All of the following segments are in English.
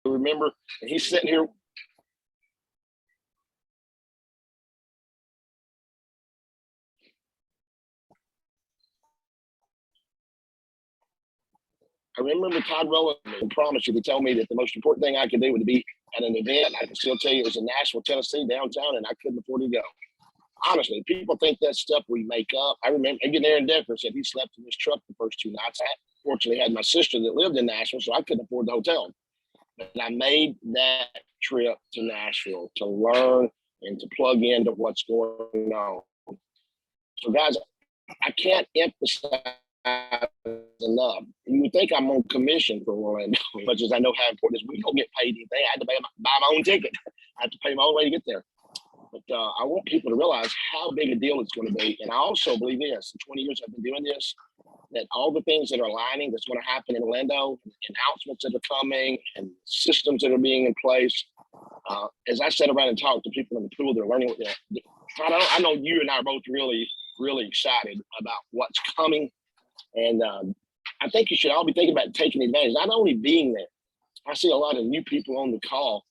remember, and he's sitting here. I remember Todd Rowland promised you to tell me that the most important thing I could do would be at an event. I can still tell you it was in Nashville, Tennessee, downtown, and I couldn't afford to go. Honestly, people think that's stuff we make up. I remember Aaron Decker said he slept in his truck the first 2 nights. I fortunately had my sister that lived in Nashville, so I couldn't afford the hotel. But I made that trip to Nashville to learn and to plug into what's going on. So, guys, I can't emphasize enough. You would think I'm on commission for Orlando, as much as I know how important it is. We don't get paid anything. I had to buy my own ticket. I had to pay my own way to get there. But I want people to realize how big a deal it's going to be. And I also believe this, in 20 years I've been doing this, that all the things that are aligning that's going to happen in Orlando, announcements that are coming and systems that are being in place. As I sat around and talked to people in the pool, they're learning. I know you and I are both really, really excited about what's coming. And I think you should all be thinking about taking advantage, not only being there. I see a lot of new people on the call.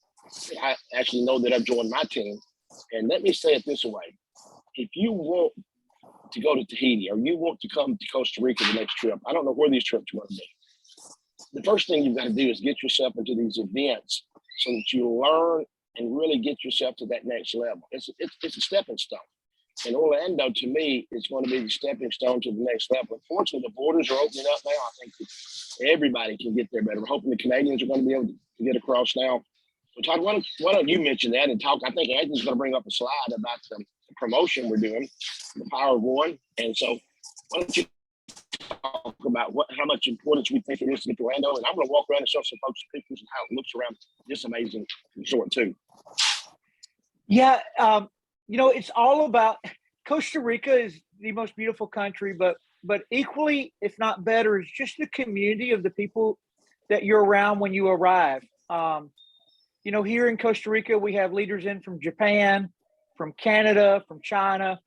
I actually know that I've joined my team. And let me say it this way. If you want to go to Tahiti or you want to come to Costa Rica the next trip, I don't know where these trips are going to be. The first thing you've got to do is get yourself into these events so that you learn and really get yourself to that next level. It's a stepping stone. And Orlando, to me, is going to be the stepping stone to the next level. Unfortunately, the borders are opening up now. I think that everybody can get there better. We're hoping the Canadians are going to be able to get across now. So, Todd, why don't you mention that and talk? I think Anthony's going to bring up a slide about the promotion we're doing, the Power of One. And so why don't you talk about how much importance we think it is to get to Orlando? And I'm going to walk around and show some folks pictures of how it looks around this amazing resort, too. Yeah, it's all about Costa Rica is the most beautiful country, but equally, if not better, is just the community of the people that you're around when you arrive. Here in Costa Rica, we have leaders in from Japan, from Canada, from China.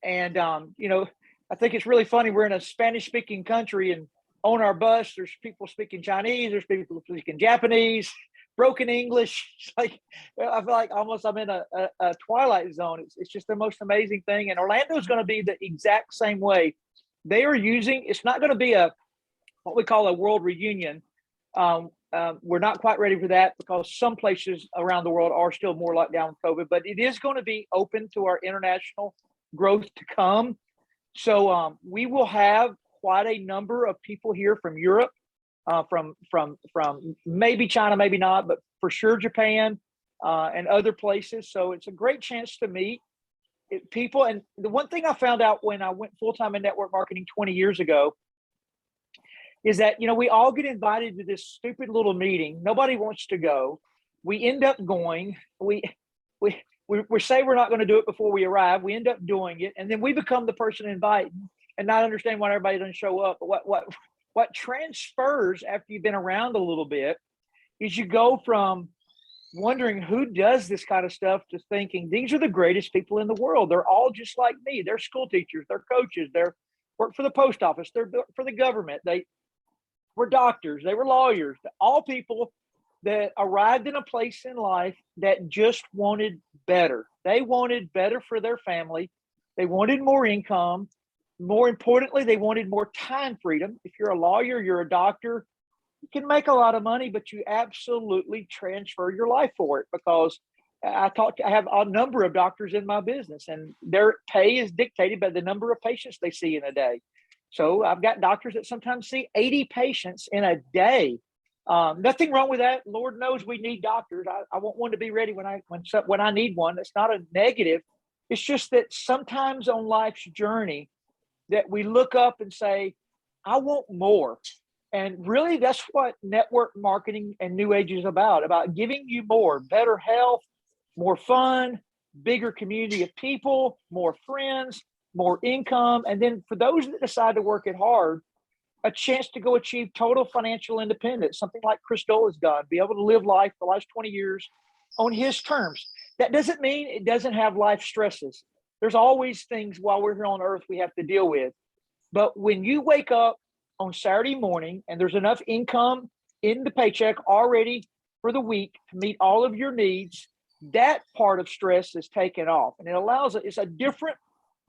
And, I think it's really funny. We're in a Spanish-speaking country, and on our bus, there's people speaking Chinese, there's people speaking Japanese, broken English. It's like, I feel like almost I'm in a twilight zone. It's just the most amazing thing. And Orlando is going to be the exact same way. They are it's not going to be what we call a world reunion. We're not quite ready for that because some places around the world are still more locked down with COVID, but it is going to be open to our international growth to come. So we will have quite a number of people here from Europe, from maybe China, maybe not, but for sure Japan and other places. So it's a great chance to meet people. And the one thing I found out when I went full-time in network marketing 20 years ago is that, we all get invited to this stupid little meeting. Nobody wants to go. We end up going. We say we're not going to do it before we arrive. We end up doing it. And then we become the person inviting and not understand why everybody doesn't show up. But what transfers after you've been around a little bit is you go from wondering who does this kind of stuff to thinking these are the greatest people in the world. They're all just like me. They're school teachers. They're coaches. They're work for the post office. They're for the government. They were doctors. They were lawyers. All people that arrived in a place in life that just wanted better. They wanted better for their family. They wanted more income. More importantly, they wanted more time freedom. If you're a lawyer, you're a doctor, you can make a lot of money, but you absolutely transfer your life for it, because I have a number of doctors in my business, and their pay is dictated by the number of patients they see in a day. So I've got doctors that sometimes see 80 patients in a day. Nothing wrong with that. Lord knows we need doctors. I want one to be ready when I need one. That's not a negative. It's just that sometimes on life's journey that we look up and say, I want more. And really that's what network marketing and New Age is about giving you more, better health, more fun, bigger community of people, more friends, more income. And then for those that decide to work it hard, a chance to go achieve total financial independence, something like Chris Dole has done, be able to live life the last 20 years on his terms. That doesn't mean it doesn't have life stresses. There's always things while we're here on earth we have to deal with. But when you wake up on Saturday morning and there's enough income in the paycheck already for the week to meet all of your needs, that part of stress is taken off. And it allows it's a different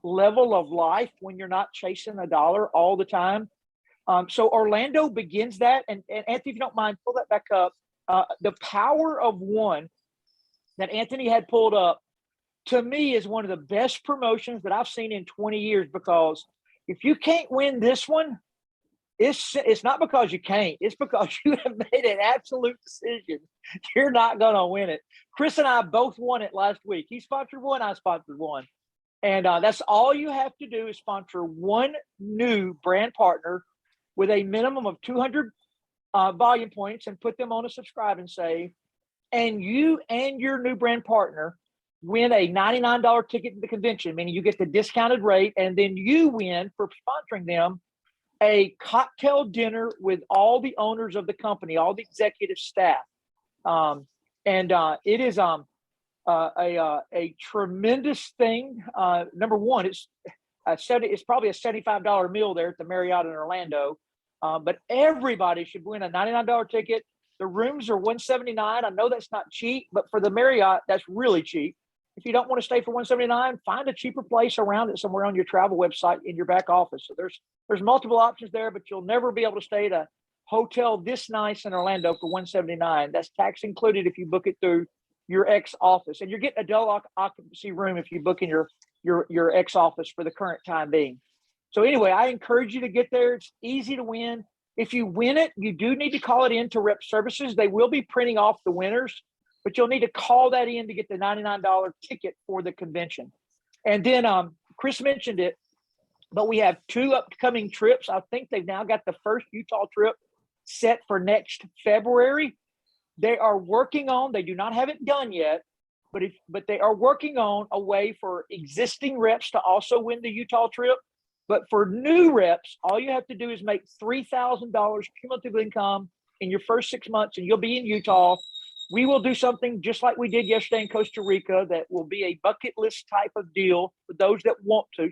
level of life when you're not chasing a dollar all the time. So Orlando begins that. And Anthony, if you don't mind, pull that back up. The Power of One that Anthony had pulled up, to me, is one of the best promotions that I've seen in 20 years, because if you can't win this one, it's not because you can't. It's because you have made an absolute decision. You're not going to win it. Chris and I both won it last week. He sponsored one, I sponsored one. And that's all you have to do is sponsor one new brand partner with a minimum of 200 volume points and put them on a subscribe and save. And you and your new brand partner win a $99 ticket to the convention, meaning you get the discounted rate, and then you win, for sponsoring them, a cocktail dinner with all the owners of the company, all the executive staff. It is a tremendous thing. Number one, it's probably a $75 meal there at the Marriott in Orlando, but everybody should win a $99 ticket. The rooms are $179. I know that's not cheap, but for the Marriott, that's really cheap. If you don't want to stay for $179, find a cheaper place around it somewhere on your travel website in your back office. So there's multiple options there, but you'll never be able to stay at a hotel this nice in Orlando for $179. That's tax included if you book it through your ex office, and you're getting a double occupancy room if you book in your ex office for the current time being. So anyway, I encourage you to get there. It's easy to win. If you win it, you do need to call it in to Rep Services. They will be printing off the winners, but you'll need to call that in to get the $99 ticket for the convention. And then Chris mentioned it, but we have 2 upcoming trips. I think they've now got the first Utah trip set for next February. They are working on, they do not have it done yet, but they are working on a way for existing reps to also win the Utah trip. But for new reps, all you have to do is make $3,000 cumulative income in your first 6 months, and you'll be in Utah. We will do something just like we did yesterday in Costa Rica that will be a bucket list type of deal for those that want to.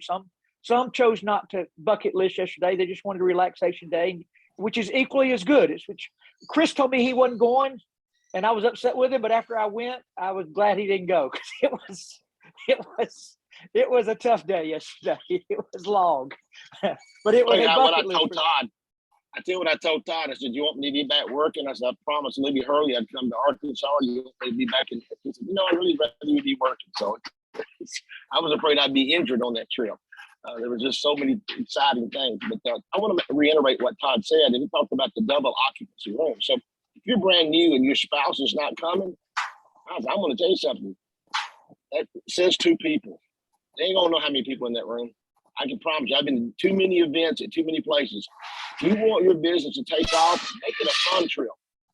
Some chose not to bucket list yesterday. They just wanted a relaxation day, which is equally as good. Which Chris told me he wasn't going, and I was upset with him. But after I went, I was glad he didn't go, because it was a tough day yesterday. It was long, but it was a bucket list. I tell you what I told Todd. I said, "You want me to be back working?" I said, "I promised Libby Hurley I'd come to Arkansas. You want me to be back in?" He said, "No, I really rather you be working." So I was afraid I'd be injured on that trip. There were just so many exciting things. But I want to reiterate what Todd said, and he talked about the double occupancy room. So if you're brand new and your spouse is not coming, I'm going to tell you something. That says 2 people. They ain't gonna know how many people in that room. I can promise you. I've been to too many events at too many places. If you want your business to take off, make it a fun trip.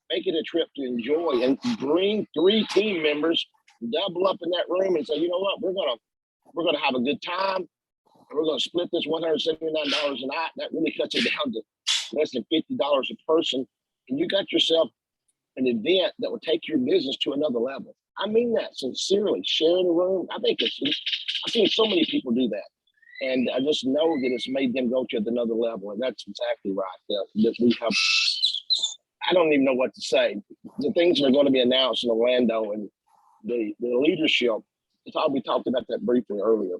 Make it a trip to enjoy, and bring 3 team members, double up in that room, and say, you know what, we're gonna have a good time, and we're gonna split this $179 a night. That really cuts it down to less than $50 a person, and you got yourself an event that will take your business to another level. I mean that sincerely. Sharing a room, I've seen so many people do that. And I just know that it's made them go to another level. And that's exactly right. That we have, I don't even know what to say. The things that are going to be announced in Orlando and the leadership, we talked about that briefly earlier.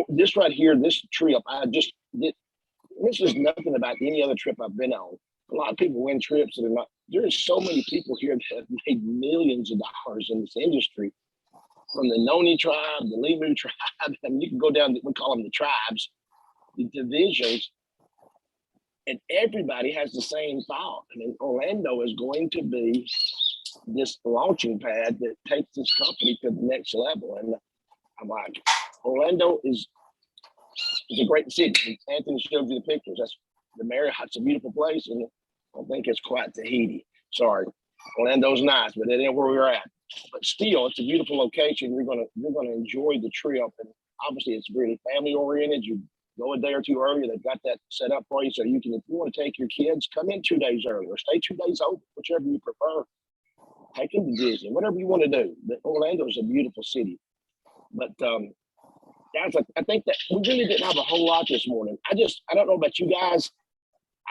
This right here, this trip, this is nothing about any other trip I've been on. A lot of people win trips that are not, there's so many people here that have made millions of dollars in this industry. From the Noni tribe, the Limu tribe, and you can go down, we call them the tribes, the divisions, and everybody has the same thought. I mean, Orlando is going to be this launching pad that takes this company to the next level. And I'm like, Orlando is a great city. Anthony showed you the pictures. That's the Marriott's a beautiful place, and I don't think it's quite Tahiti. Sorry, Orlando's nice, but that ain't where we're at. But still, it's a beautiful location. You're gonna enjoy the trip, and obviously, it's really family oriented. You go a day or two earlier. They've got that set up for you, so you can, if you want to take your kids, come in 2 days early or stay 2 days over, whichever you prefer. Take them to Disney, whatever you want to do. But Orlando is a beautiful city. But guys, I think that we really didn't have a whole lot this morning. I don't know about you guys.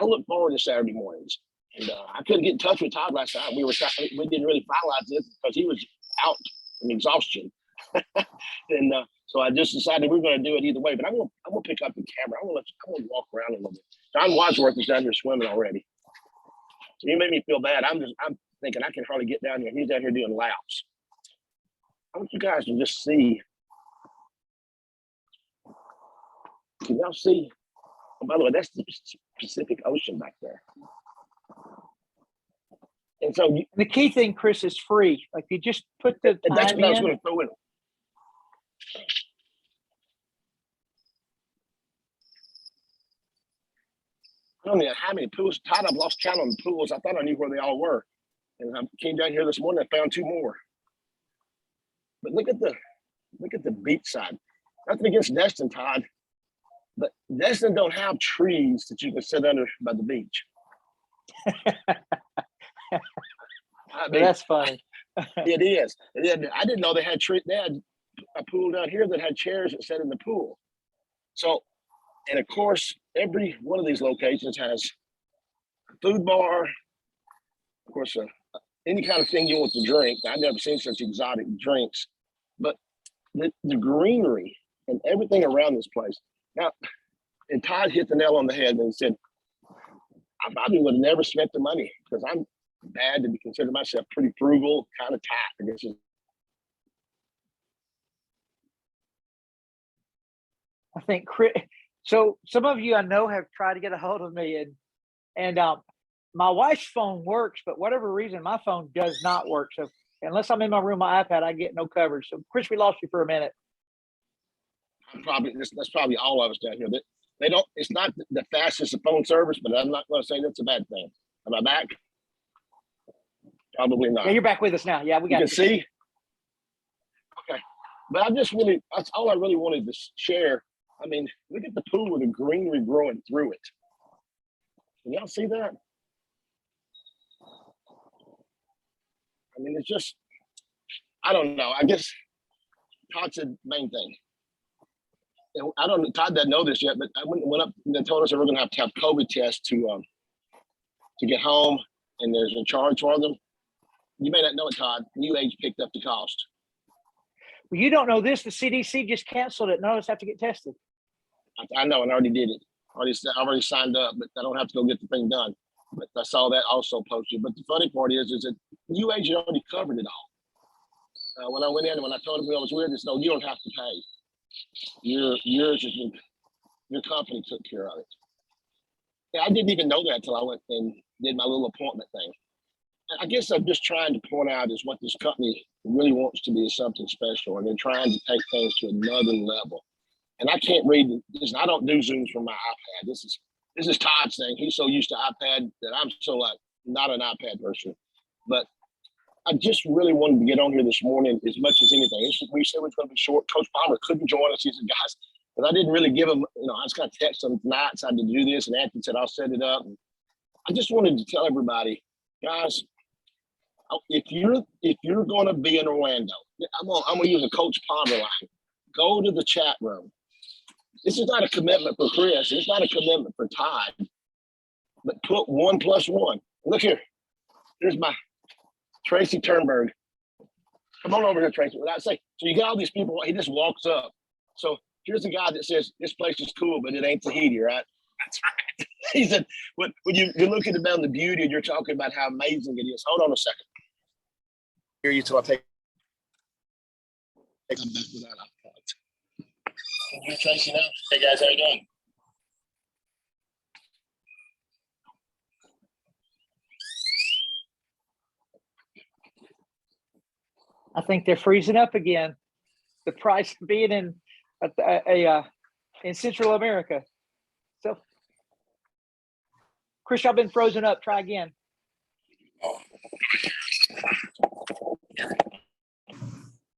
I look forward to Saturday mornings. And I couldn't get in touch with Todd last night. We didn't really finalize this because he was out in exhaustion. And so I just decided we are going to do it either way. But I'm gonna pick up the camera. I'm gonna walk around a little bit. John Wadsworth is down here swimming already. So you made me feel bad. I'm thinking I can hardly get down here. He's down here doing laps. I want you guys to just see. Can y'all see? Oh, by the way, that's the Pacific Ocean back there. And so the key thing, Chris, is free. Like you just put the time that's what I was in. going to throw in. I don't know how many pools. Todd, I've lost count on the pools. I thought I knew where they all were. And I came down here this morning and found 2 more. But look at the beach side. Nothing against Destin, Todd. But Destin don't have trees that you can sit under by the beach. I mean, that's funny. It is. I didn't know they had They had a pool down here that had chairs that sat in the pool. So, and of course, every one of these locations has a food bar. Of course, any kind of thing you want to drink. I've never seen such exotic drinks, but the greenery and everything around this place. Now, and Todd hit the nail on the head and said, I probably would have never spent the money because I'm bad to be consider myself pretty frugal, kind of tight. I guess. I think Chris. So some of you I know have tried to get a hold of me, and my wife's phone works, but whatever reason my phone does not work. So unless I'm in my room, my iPad, I get no coverage. So Chris, we lost you for a minute. That's probably all of us down here. They don't. It's not the fastest phone service, but I'm not going to say that's a bad thing. Am I back? Probably not. Yeah, you're back with us now. Yeah, we got you. Can see. Okay, but that's all I really wanted to share. I mean, look at the pool with the greenery growing through it. Can y'all see that? I mean, it's just, I don't know. I guess Todd's the main thing. I don't know, Todd doesn't know this yet, but I went up and they told us that we're going to have COVID tests to get home, and there's a charge for them. You may not know it, Todd. UH picked up the cost. Well, you don't know this. The CDC just canceled it. None of us have to get tested. I know, and I already did it. I already signed up, but I don't have to go get the thing done. But I saw that also posted. But the funny part is that UH had already covered it all. When I went in and when I told them it was weird, they said, no, you don't have to pay. Your company took care of it. Yeah, I didn't even know that until I went and did my little appointment thing. I guess I'm just trying to point out is what this company really wants to be is something special, and they're trying to take things to another level. And I can't read this. I don't do Zooms from my iPad. This is Todd's thing. He's so used to iPad that I'm so not an iPad person. But I just really wanted to get on here this morning as much as anything. We said it was going to be short. Coach Palmer couldn't join us. He said, guys, but I didn't really give him, I just kind of texted him tonight, decided to do this, and Anthony said, I'll set it up. And I just wanted to tell everybody, guys, if you're going to be in Orlando, I'm going to use a Coach Palmer line. Go to the chat room. This is not a commitment for Chris. It's not a commitment for Todd. But put 1 + 1. Look here. Here's my Tracy Turnberg. Come on over here, Tracy. What I say? So you got all these people. He just walks up. So here's a guy that says this place is cool, but it ain't Tahiti, right? That's right. He said, when you're looking about the beauty and you're talking about how amazing it is. Hold on a second. Hear you till I take back without iPods. Hey, Tracy now. Hey guys, how you doing? I think they're freezing up again. The price of being in Central America. So, Chris, I've been frozen up. Try again.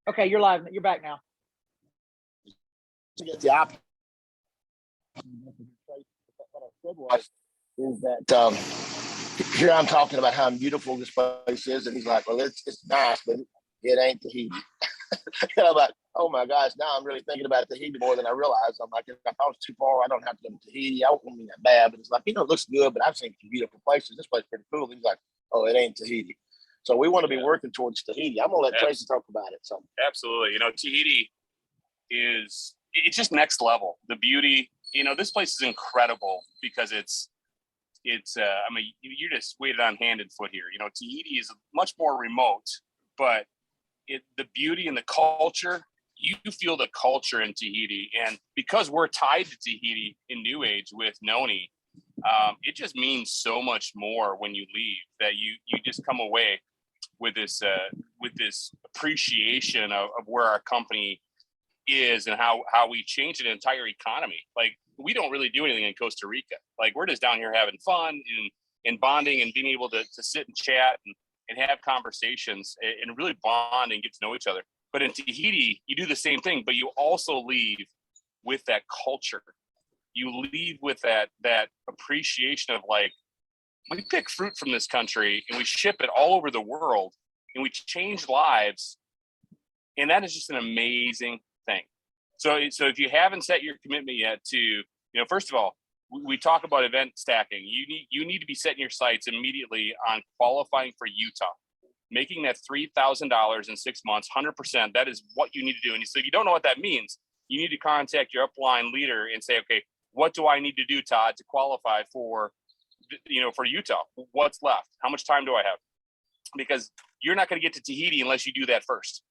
Okay, you're live. You're back now. To get the app. What I said was that here I'm talking about how beautiful this place is, and he's like, "Well, it's nice, but it ain't Tahiti." And I'm like, oh my gosh, now I'm really thinking about Tahiti more than I realized. I'm like, if I thought it was too far, I don't have to go to Tahiti. I won't be that bad. But it's like, it looks good, but I've seen some beautiful places. This place is pretty cool. He's like, oh, it ain't Tahiti. So we want to be working towards Tahiti. I'm going to let Tracy talk about it. So absolutely. Tahiti it's just next level. The beauty, this place is incredible because it's you just waited on hand and foot here. Tahiti is much more remote, but the beauty and the culture, you feel the culture in Tahiti. And because we're tied to Tahiti in New Age with Noni, it just means so much more when you leave, that you just come away with this appreciation of where our company is and how we change an entire economy. Like, we don't really do anything in Costa Rica. Like, we're just down here having fun and bonding and being able to sit and chat and have conversations and really bond and get to know each other. But in Tahiti, you do the same thing, but you also leave with that culture. You leave with that appreciation of, like, we pick fruit from this country and we ship it all over the world and we change lives. And that is just an amazing thing. So if you haven't set your commitment yet to, first of all, we talk about event stacking. You need to be setting your sights immediately on qualifying for Utah, making that $3,000 in 6 months, 100%. That is what you need to do. And so if you don't know what that means, you need to contact your upline leader and say, okay, what do I need to do, Todd, to qualify for Utah? What's left? How much time do I have? Because you're not going to get to Tahiti unless you do that first.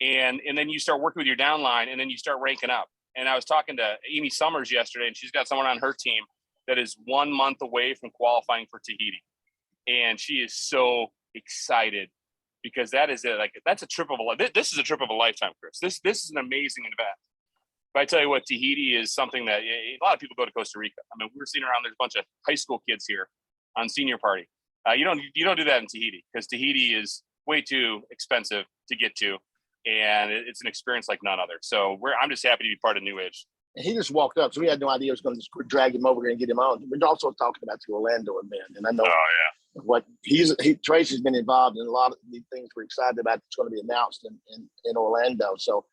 And then you start working with your downline, and then you start ranking up. And I was talking to Amy Summers yesterday, and she's got someone on her team that is 1 month away from qualifying for Tahiti. And she is so excited because that's a trip of a life. This is a trip of a lifetime, Chris. This is an amazing event. But I tell you what, Tahiti is something that a lot of people go to Costa Rica. I mean, we're seeing around, there's a bunch of high school kids here on senior party. You don't do that in Tahiti, because Tahiti is way too expensive to get to. And it's an experience like none other. So I'm just happy to be part of New Age. And he just walked up, so we had no idea I was going to just drag him over here and get him on. We're also talking about the Orlando event, and I know what Tracy's been involved in a lot of the things we're excited about. It's going to be announced in Orlando. So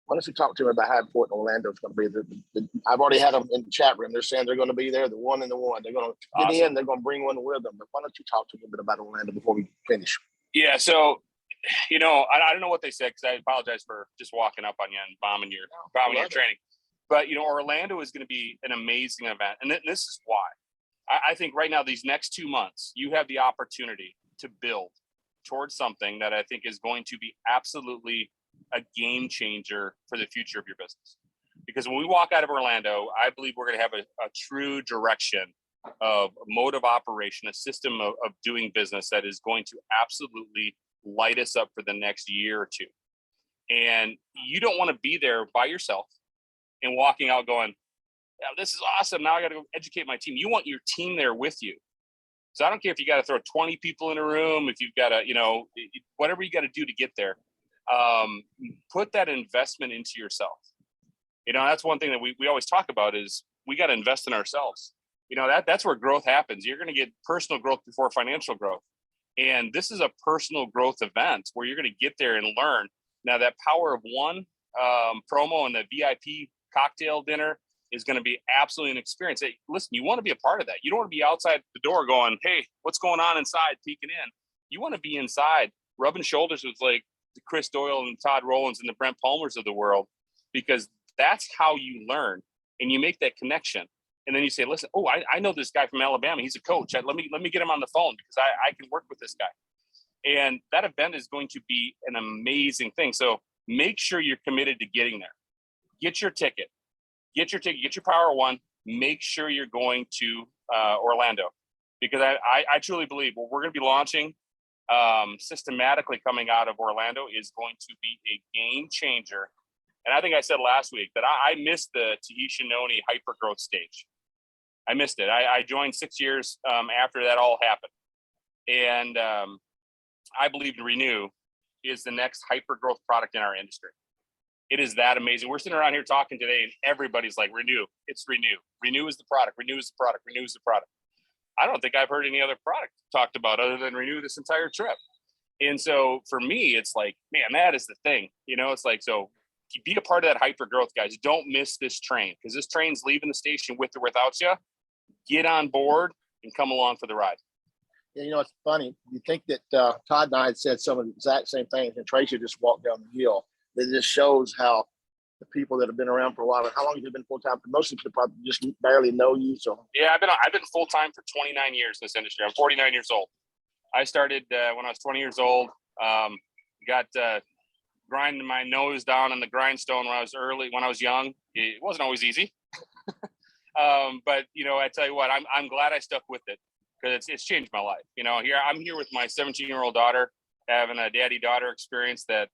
why don't you talk to him about how important Orlando is going to be? I've already had them in the chat room. They're saying they're going to be there, the one and the one. They're going to get awesome. They're going to bring one with them. But why don't you talk to him a bit about Orlando before we finish? Yeah, so I don't know what they said, because I apologize for just walking up on you and bombing your training. But Orlando is going to be an amazing event, and this is why. I think right now, these next 2 months, you have the opportunity to build towards something that I think is going to be absolutely a game changer for the future of your business. Because when we walk out of Orlando, I believe we're going to have a true direction of a mode of operation, a system of doing business that is going to absolutely light us up for the next year or two. And you don't want to be there by yourself and walking out going, yeah, this is awesome. Now I got to go educate my team. You want your team there with you. So I don't care if you got to throw 20 people in a room, if you've got to, whatever you got to do to get there, put that investment into yourself. That's one thing that we always talk about is we got to invest in ourselves. That's where growth happens. You're going to get personal growth before financial growth. And this is a personal growth event where you're going to get there and learn. Now, that Power of One promo and the VIP cocktail dinner is going to be absolutely an experience. Hey, listen, you want to be a part of that. You don't want to be outside the door going, hey, what's going on inside, peeking in. You want to be inside, rubbing shoulders with like the Chris Doyle and Todd Rowlands and the Brent Palmers of the world, because that's how you learn and you make that connection. And then you say, listen, I know this guy from Alabama. He's a coach. Let me get him on the phone because I can work with this guy. And that event is going to be an amazing thing. So make sure you're committed to getting there. Get your ticket. Get your Power One. Make sure you're going to Orlando, because I truly believe what we're going to be launching systematically coming out of Orlando is going to be a game changer. And I think I said last week that I missed the Tahitian Noni hyper growth stage. I missed it. I joined 6 years after that all happened. And I believe Renew is the next hyper growth product in our industry. It is that amazing. We're sitting around here talking today and everybody's like, Renew, it's Renew. Renew is the product. Renew is the product. Renew is the product. I don't think I've heard any other product talked about other than Renew this entire trip. And so for me, it's like, man, that is the thing. It's like, so be a part of that hyper growth, guys. Don't miss this train, because this train's leaving the station with or without you. Get on board and come along for the ride. Yeah, it's funny. You think that Todd and I had said some of the exact same things, and Tracy just walked down the hill. That just shows how the people that have been around for a while. How long have you been full time? Most people probably just barely know you. So yeah, I've been full time for 29 years in this industry. I'm 49 years old. I started when I was 20 years old. Got grinding my nose down on the grindstone when I was young. It wasn't always easy. But I tell you what, I'm glad I stuck with it, because it's changed my life. I'm here with my 17-year-old daughter, having a daddy-daughter experience that,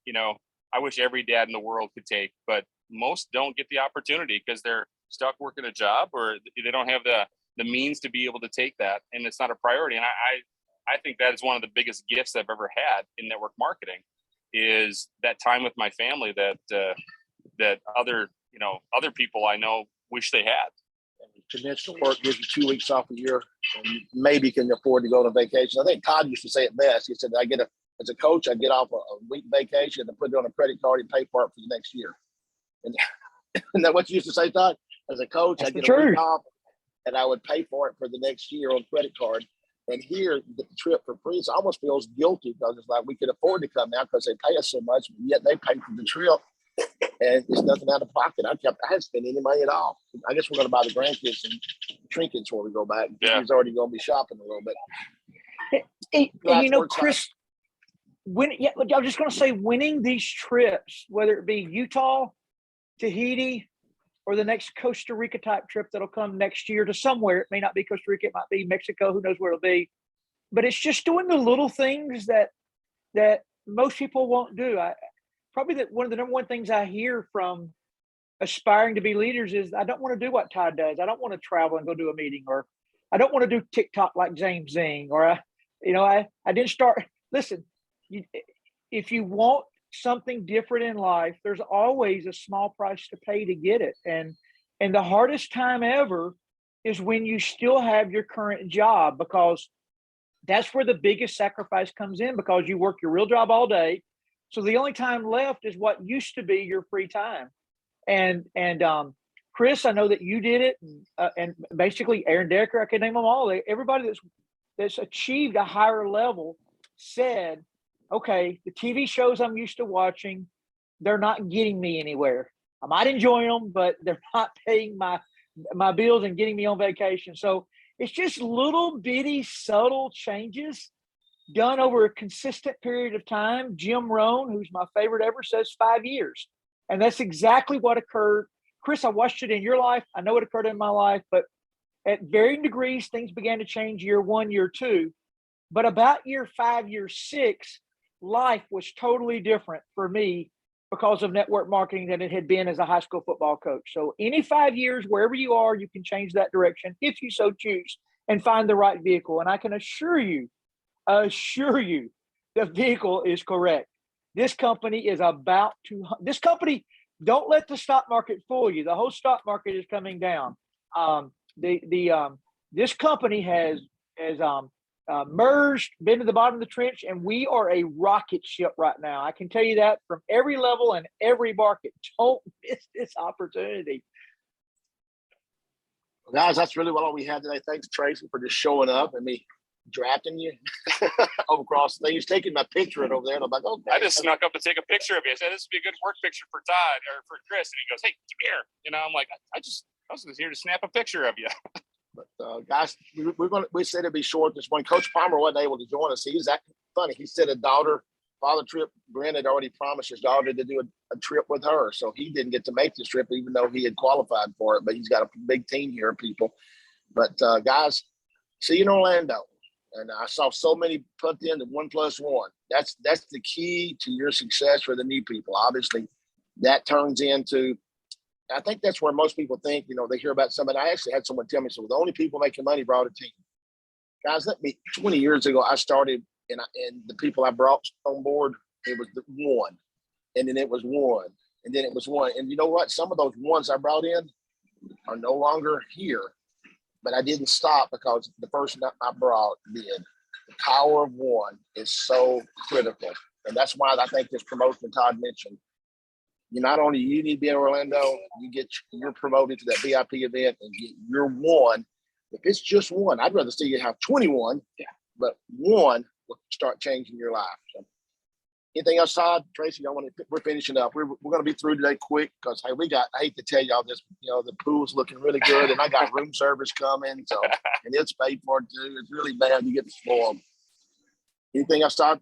I wish every dad in the world could take, but most don't get the opportunity because they're stuck working a job, or they don't have the means to be able to take that, and it's not a priority. And I think that is one of the biggest gifts I've ever had in network marketing, is that time with my family that other people I know wish they had. Conventional work gives you 2 weeks off a year, and you maybe can afford to go on vacation. I think Todd used to say it best. He said, as a coach, I get off a week vacation and put it on a credit card and pay for it for the next year. And isn't that what you used to say, Todd? As a coach, I get a week off and I would pay for it for the next year on credit card. And here, you get the trip for free. So it almost feels guilty, because it's like we could afford to come now because they pay us so much, but yet they pay for the trip. And it's nothing out of pocket. I hadn't spent any money at all. I guess we're going to buy the grandkids some trinkets when we go back. Yeah. He's already going to be shopping a little bit. And Chris, I was just going to say, winning these trips, whether it be Utah, Tahiti, or the next Costa Rica type trip that'll come next year to somewhere. It may not be Costa Rica, it might be Mexico, who knows where it'll be. But it's just doing the little things that most people won't do. Probably one of the number one things I hear from aspiring to be leaders is, I don't want to do what Todd does. I don't want to travel and go do a meeting, or I don't want to do TikTok like James Zing, or I didn't start. Listen, if you want something different in life, there's always a small price to pay to get it. And the hardest time ever is when you still have your current job, because that's where the biggest sacrifice comes in, because you work your real job all day. So the only time left is what used to be your free time. And Chris, I know that you did it, and basically Aaron Decker, I can name them all. Everybody that's achieved a higher level said, okay, the TV shows I'm used to watching, they're not getting me anywhere. I might enjoy them, but they're not paying my bills and getting me on vacation. So it's just little bitty subtle changes done over a consistent period of time. Jim Rohn, who's my favorite ever, says 5 years. And that's exactly what occurred. Chris, I watched it in your life. I know it occurred in my life, but at varying degrees, things began to change year 1, year 2. But about year 5, year 6, life was totally different for me because of network marketing than it had been as a high school football coach. So any 5 years, wherever you are, you can change that direction if you so choose and find the right vehicle. And I can assure you, the vehicle is correct. This company is don't let the stock market fool you. The whole stock market is coming down. This company has merged, been to the bottom of the trench, and we are a rocket ship right now. I can tell you that from every level and every market. Don't miss this opportunity. Well, guys, that's really all we had today. Thanks, Tracy, for just showing up and me drafting you across things, taking my picture over there. And I'm like, okay. I just snuck up to take a picture of you. I said, this would be a good work picture for Todd or for Chris. And he goes, hey, come here. I'm like, I was just here to snap a picture of you. But guys, we said it'd be short this morning. Coach Palmer wasn't able to join us. He was acting funny. He said father trip. Brent had already promised his daughter to do a trip with her, so he didn't get to make this trip, even though he had qualified for it. But he's got a big team here of people. But guys, see you in Orlando. And I saw so many put in the 1+1. That's the key to your success for the new people. Obviously, that turns into. I think that's where most people think, they hear about somebody. I actually had someone tell me, so the only people making money brought a team. Guys, 20 years ago, I started, and the people I brought on board, it was the one, and then it was one, and then it was one. And you know what? Some of those ones I brought in are no longer here, but I didn't stop because the person I brought did. the power of one is so critical. And that's why I think this promotion Todd mentioned, you not only you need to be in Orlando, you're promoted to that VIP event and get your one. If it's just one, I'd rather see you have 21, but one will start changing your life. So, anything else, Todd? Tracy, we're finishing up. We're going to be through today quick because, hey, I hate to tell y'all this, the pool's looking really good and I got room service coming. So, and it's paid for too. It's really bad. You get spoiled. Anything else, Todd?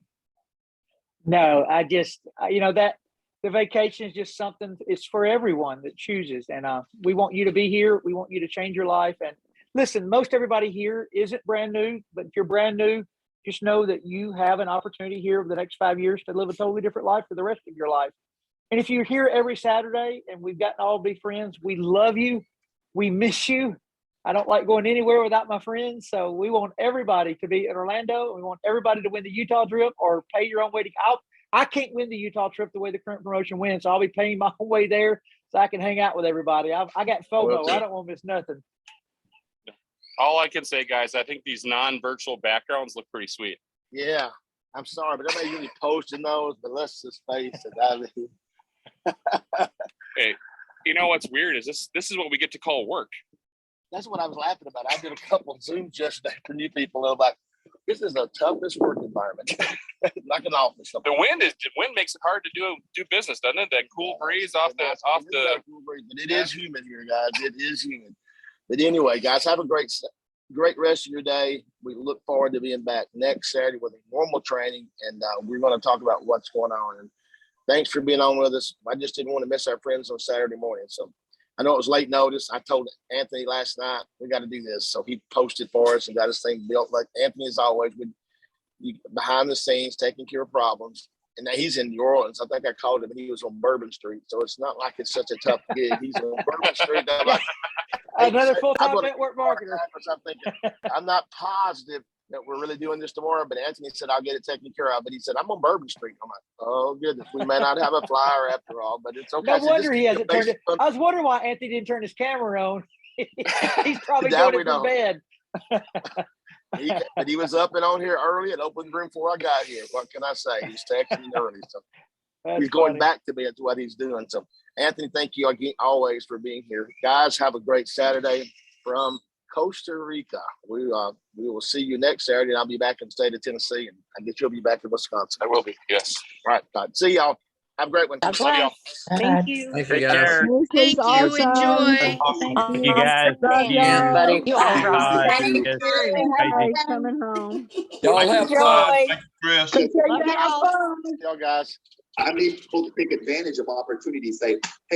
No, I just, that the vacation is just something, it's for everyone that chooses. And we want you to be here. We want you to change your life. And listen, most everybody here isn't brand new, but if you're brand new, just know that you have an opportunity here over the next 5 years to live a totally different life for the rest of your life. And if you're here every Saturday and we've gotten all to be friends, we love you. We miss you. I don't like going anywhere without my friends. So we want everybody to be in Orlando. We want everybody to win the Utah trip or pay your own way to I can't win the Utah trip the way the current promotion wins. So I'll be paying my own way there so I can hang out with everybody. I got FOMO. I don't want to miss nothing. All I can say, guys, I think these non-virtual backgrounds look pretty sweet. Yeah. I'm sorry, but everybody's really posting those, but let's just face it. Hey, you know what's weird is this is what we get to call work. That's what I was laughing about. I did a couple of Zooms yesterday for new people. And I'm like, this is the toughest work environment. Like an office. The wind makes it hard to do business, doesn't it? That cool breeze off the. But it is humid here, guys. It is humid. But anyway, guys, have a great rest of your day. We look forward to being back next Saturday with a normal training, and we're going to talk about what's going on. And thanks for being on with us. I just didn't want to miss our friends on Saturday morning. So I know it was late notice. I told Anthony last night, we got to do this. So he posted for us and got his thing built. Like Anthony is always behind the scenes, taking care of problems. And now he's in New Orleans. I think I called him and he was on Bourbon Street. So it's not like it's such a tough gig. He's on Bourbon Street. I'm like, another full-time network marketer. I'm thinking, I'm not positive that we're really doing this tomorrow, but Anthony said, I'll get it taken care of. But he said, I'm on Bourbon Street. I'm like, oh, goodness. We may not have a flyer after all, but it's okay. No wonder he hasn't turned it. I was wondering why Anthony didn't turn his camera on. He's probably doing it from bed. But he was up and on here early and opened the room before I got here. What can I say? He's texting me early. So he's going back to bed to what he's doing. So Anthony, thank you again always for being here. Guys, have a great Saturday from Costa Rica. We will see you next Saturday, and I'll be back in the state of Tennessee, and I guess you'll be back in Wisconsin. I will be. Yes. All right. Bye. See y'all. Have a great one. Love y'all. Thank you. Thank you, Take guys. care. Thank you. Awesome. Enjoy. Thank You guys. Love y'all. Buddy. You Bye. are Thank you. Hey, coming home. Y'all have fun. Thank you, Chris. Continue to have fun. Y'all guys. I need people to take advantage of opportunities. Say, hey,